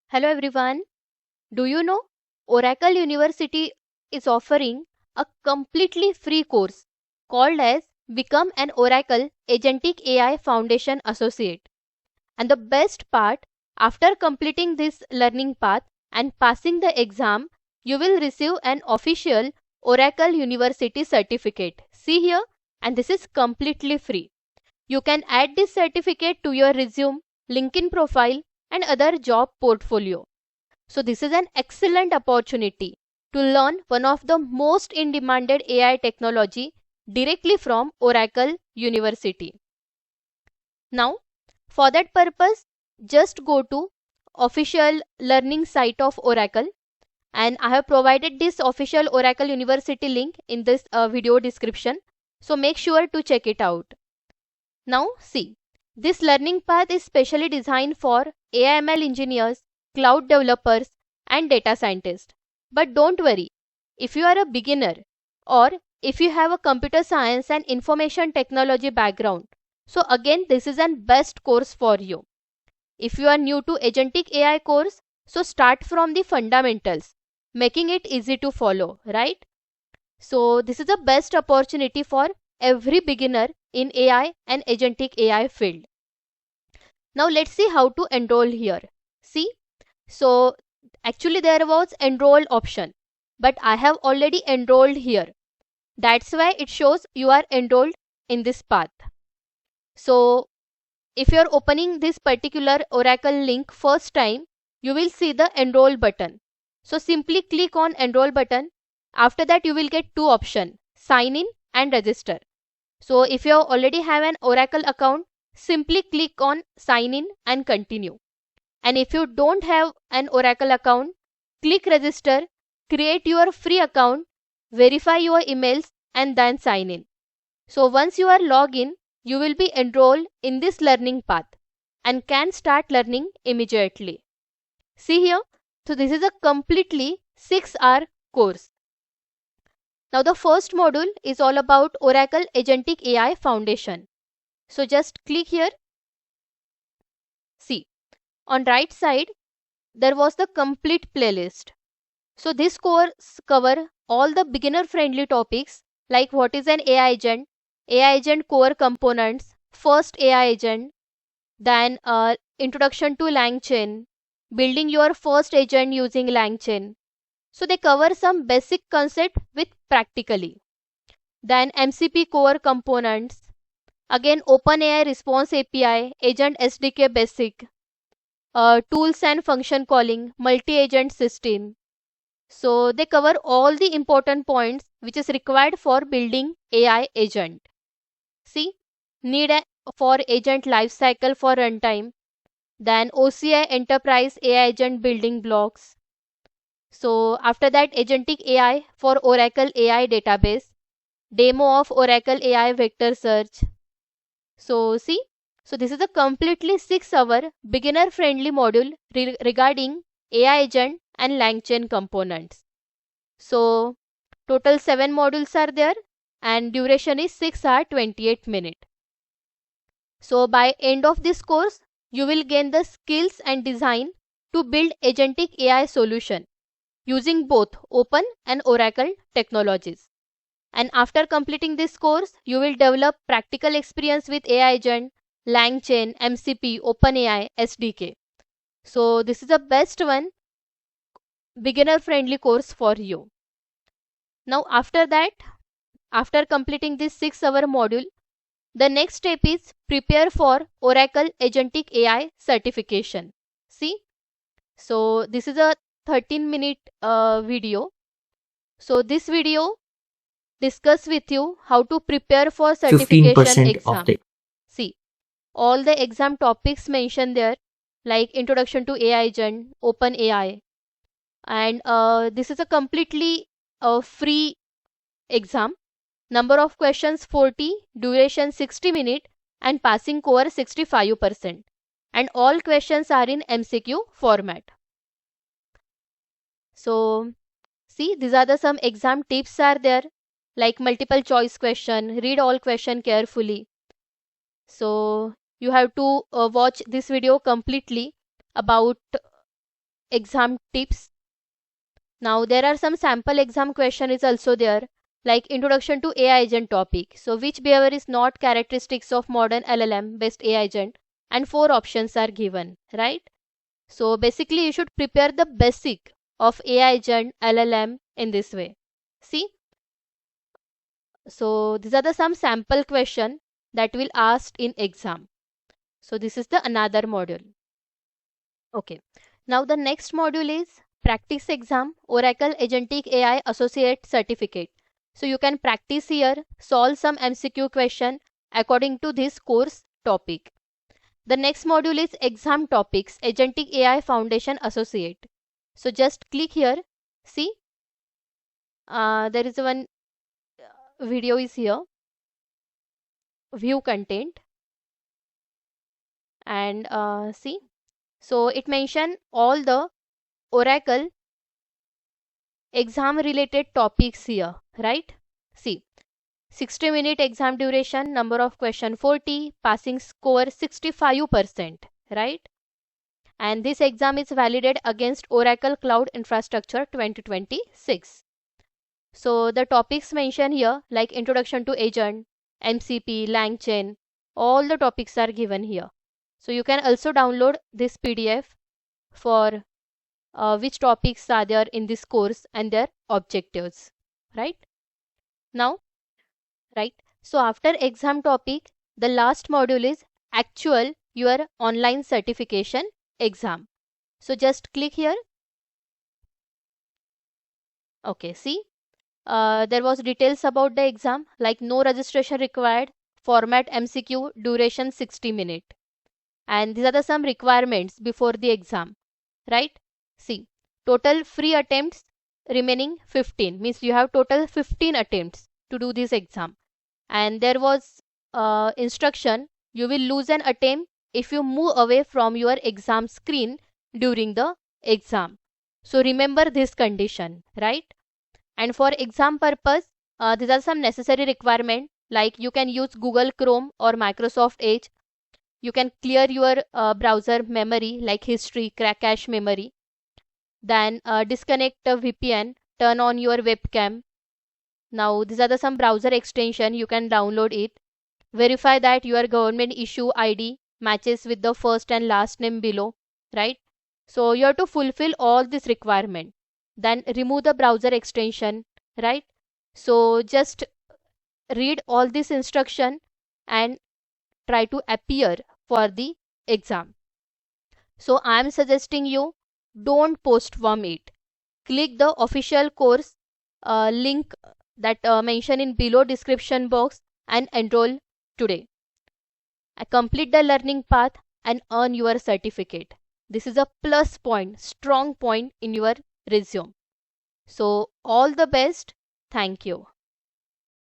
Hello everyone. Do you know Oracle University is offering a completely free course called as Become an Oracle Agentic AI Foundation Associate. And the best part, after completing this learning path and passing the exam, you will receive an official Oracle University certificate. See here, and this is completely free. You can add this certificate to your resume, LinkedIn profile, and other job portfolio. So this is an excellent opportunity to learn one of the most in-demanded AI technology directly from Oracle University. Now, for that purpose, just go to official learning site of Oracle, and I have provided this official Oracle University link in this video description. So make sure to check it out. Now see, this learning path is specially designed for AI/ML engineers, cloud developers, and data scientists. But don't worry, if you are a beginner or if you have a computer science and information technology background, so again this is an best course for you. If you are new to Agentic AI course, so start from the fundamentals, making it easy to follow, right? So this is the best opportunity for every beginner in AI and Agentic AI field. Now let's see how to enroll here. See, so actually there was enroll option, but I have already enrolled here. That's why it shows you are enrolled in this path. So if you are opening this particular Oracle link first time, you will see the enroll button. So simply click on enroll button. After that you will get two options, sign in and register. So if you already have an Oracle account, simply click on sign in and continue. And if you don't have an Oracle account, click register, create your free account, verify your emails and then sign in. So once you are logged in, you will be enrolled in this learning path and can start learning immediately. See here, so this is a completely 6-hour course. Now the first module is all about Oracle Agentic AI Foundation. So just click here. See, on right side, there was the complete playlist. So this course cover all the beginner friendly topics like what is an AI agent core components, first AI agent, then introduction to LangChain, building your first agent using LangChain. So they cover some basic concept with practically. Then MCP core components, again OpenAI response API, agent SDK basic, tools and function calling, multi-agent system. So they cover all the important points which is required for building AI agent. See, need for agent lifecycle for runtime, then OCI enterprise AI agent building blocks. So after that, Agentic AI for Oracle AI database, demo of Oracle AI vector search. So see, so this is a completely 6-hour beginner friendly module regarding AI agent and LangChain components. So total 7 modules are there and duration is 6 hours 28 minutes. So by end of this course, you will gain the skills and design to build Agentic AI solution using both Open and Oracle technologies. And after completing this course, you will develop practical experience with AI agent, LangChain, MCP, OpenAI, SDK. So this is the best one, beginner friendly course for you. Now after that, after completing this 6-hour module, the next step is prepare for Oracle Agentic AI certification. See, so this is a 13-minute video. So this video discuss with you how to prepare for certification 15% exam. of the See, all the exam topics mentioned there like introduction to AI agent, Open AI, and this is a completely free exam. Number of questions 40, duration 60 minutes, and passing score 65%. And all questions are in MCQ format. So see, these are the some exam tips are there like multiple choice question, read all question carefully. So you have to watch this video completely about exam tips. Now there are some sample exam question is also there, like introduction to AI agent topic. So which behavior is not characteristics of modern LLM based AI agent, and four options are given, right? So basically you should prepare the basic of AI agent LLM in this way. See, so these are the some sample question that will asked in exam. So this is the another module. Okay. Now the next module is practice exam Oracle Agentic AI Associate Certificate. So you can practice here, solve some MCQ question according to this course topic. The next module is exam topics Agentic AI Foundation Associate. So just click here. See, there is one video is here. View content and see. So it mention all the Oracle exam related topics here, right? See, 60-minute exam duration, number of question 40, passing score 65%, right? And this exam is validated against Oracle Cloud Infrastructure 2026. So the topics mentioned here like introduction to agent, MCP, LangChain, all the topics are given here. So you can also download this PDF for which topics are there in this course and their objectives, right? Now, right, so after exam topic, the last module is actual your online certification exam. So just click here. Okay, see, there was details about the exam like no registration required, format MCQ, duration 60 minutes, and these are the some requirements before the exam, right? See, total free attempts remaining 15, means you have total 15 attempts to do this exam. And there was instruction, you will lose an attempt if you move away from your exam screen during the exam. So remember this condition, right? And for exam purpose, these are some necessary requirement like you can use Google Chrome or Microsoft Edge. You can clear your browser memory like history, cache memory. Then disconnect the VPN, turn on your webcam. Now these are the some browser extension, you can download it. Verify that your government issue ID matches with the first and last name below, right? So you have to fulfill all this requirement. Then remove the browser extension, right? So just read all this instruction and try to appear for the exam. So I am suggesting you don't postpone it. Click the official course link that mentioned in below description box and enroll today. Complete the learning path and earn your certificate. This is a plus point, strong point in your resume. So all the best. Thank you.